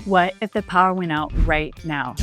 What if the power went out right now?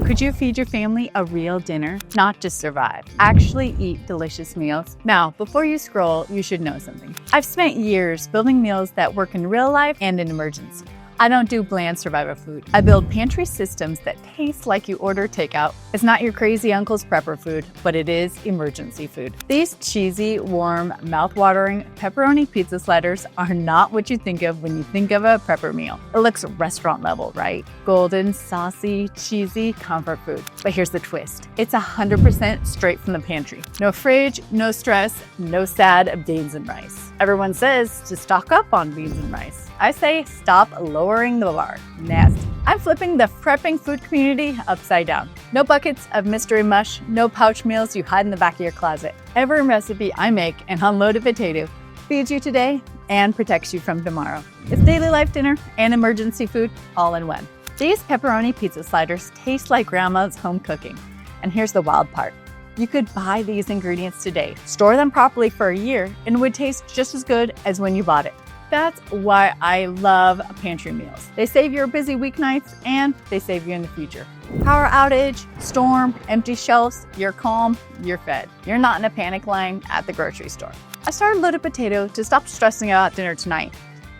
Could you feed your family a real dinner? Not just survive, actually eat delicious meals. Now, before you scroll, you should know something. I've spent years building meals that work in real life and in emergency. I don't do bland survival food. I build pantry systems that taste like you order takeout. It's not your crazy uncle's prepper food, but it is emergency food. These cheesy, warm, mouth-watering pepperoni pizza sliders are not what you think of when you think of a prepper meal. It looks restaurant level, right? Golden, saucy, cheesy comfort food. But here's the twist. It's 100% straight from the pantry. No fridge, no stress, no sad beans and rice. Everyone says to stock up on beans and rice. I say stop lowering the bar. Nasty. I'm flipping the prepping food community upside down. No buckets of mystery mush, no pouch meals you hide in the back of your closet. Every recipe I make and unloaded potato feeds you today and protects you from tomorrow. It's daily life dinner and emergency food all in one. These pepperoni pizza sliders taste like grandma's home cooking. And here's the wild part. You could buy these ingredients today, store them properly for a year, and it would taste just as good as when you bought it. That's why I love pantry meals. They save your busy weeknights and they save you in the future. Power outage, storm, empty shelves, you're calm, you're fed. You're not in a panic line at the grocery store. I started Loaded Potato to stop stressing about dinner tonight.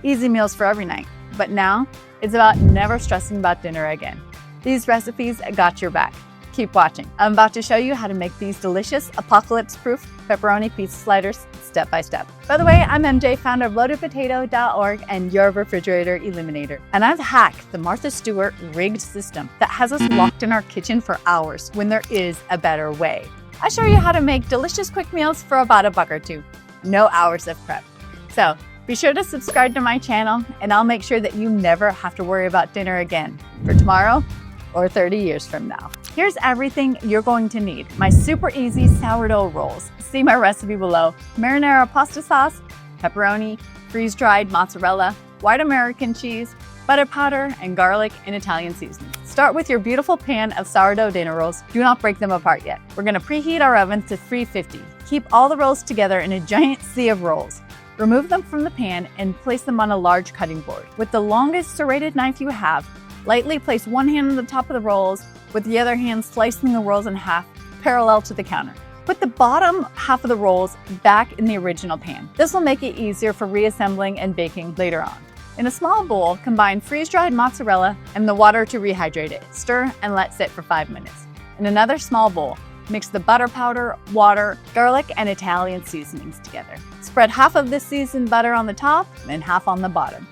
Easy meals for every night. But now it's about never stressing about dinner again. These recipes got your back. Keep watching. I'm about to show you how to make these delicious apocalypse-proof pepperoni pizza sliders step by step. By the way, I'm MJ, founder of loadedpotato.org and your refrigerator eliminator. And I've hacked the Martha Stewart rigged system that has us locked in our kitchen for hours when there is a better way. I show you how to make delicious quick meals for about $1 or $2. No hours of prep. So be sure to subscribe to my channel and I'll make sure that you never have to worry about dinner again for tomorrow or 30 years from now. Here's everything you're going to need. My super easy sourdough rolls. See my recipe below. Marinara pasta sauce, pepperoni, freeze-dried mozzarella, white American cheese, butter powder, and garlic and Italian seasoning. Start with your beautiful pan of sourdough dinner rolls. Do not break them apart yet. We're gonna preheat our oven to 350. Keep all the rolls together in a giant sea of rolls. Remove them from the pan and place them on a large cutting board. With the longest serrated knife you have, lightly place one hand on the top of the rolls, with the other hand slicing the rolls in half parallel to the counter. Put the bottom half of the rolls back in the original pan. This will make it easier for reassembling and baking later on. In a small bowl, combine freeze-dried mozzarella and the water to rehydrate it. Stir and let sit for 5 minutes. In another small bowl, mix the butter powder, water, garlic, and Italian seasonings together. Spread half of this seasoned butter on the top and half on the bottom.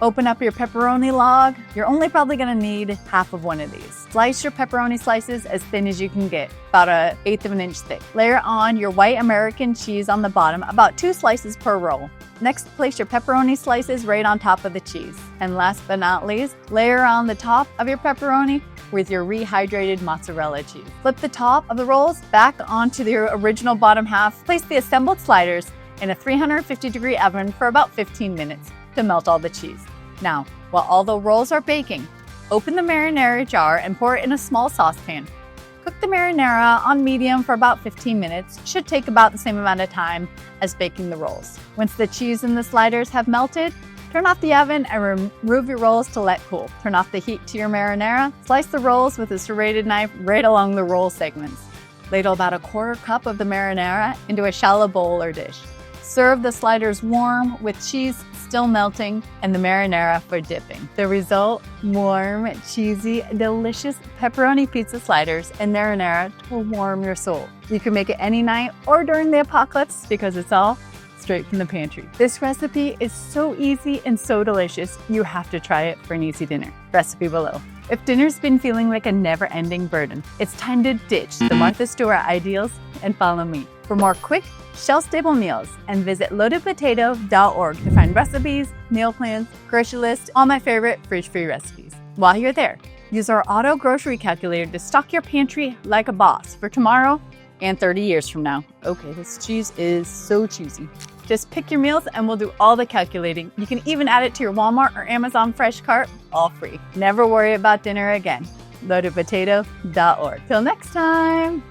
Open up your pepperoni log. You're only probably gonna need half of one of these. Slice your pepperoni slices as thin as you can get, about 1/8 of an inch thick. Layer on your white American cheese on the bottom, about 2 slices per roll. Next, place your pepperoni slices right on top of the cheese. And last but not least, layer on the top of your pepperoni with your rehydrated mozzarella cheese. Flip the top of the rolls back onto the original bottom half. Place the assembled sliders in a 350-degree oven for about 15 minutes to melt all the cheese. Now, while all the rolls are baking, open the marinara jar and pour it in a small saucepan. Cook the marinara on medium for about 15 minutes. Should take about the same amount of time as baking the rolls. Once the cheese and the sliders have melted, turn off the oven and remove your rolls to let cool. Turn off the heat to your marinara. Slice the rolls with a serrated knife right along the roll segments. Ladle about 1/4 cup of the marinara into a shallow bowl or dish. Serve the sliders warm with cheese still melting and the marinara for dipping. The result, warm, cheesy, delicious pepperoni pizza sliders and marinara to warm your soul. You can make it any night or during the apocalypse because it's all straight from the pantry. This recipe is so easy and so delicious, you have to try it for an easy dinner. Recipe below. If dinner's been feeling like a never-ending burden, it's time to ditch the Martha Stewart ideals and follow me for more quick, shelf-stable meals, and visit loadedpotato.org to find recipes, meal plans, grocery lists, all my favorite fridge-free recipes. While you're there, use our auto grocery calculator to stock your pantry like a boss for tomorrow and 30 years from now. Okay, this cheese is so cheesy. Just pick your meals and we'll do all the calculating. You can even add it to your Walmart or Amazon Fresh cart, all free. Never worry about dinner again. loadedpotato.org. Till next time.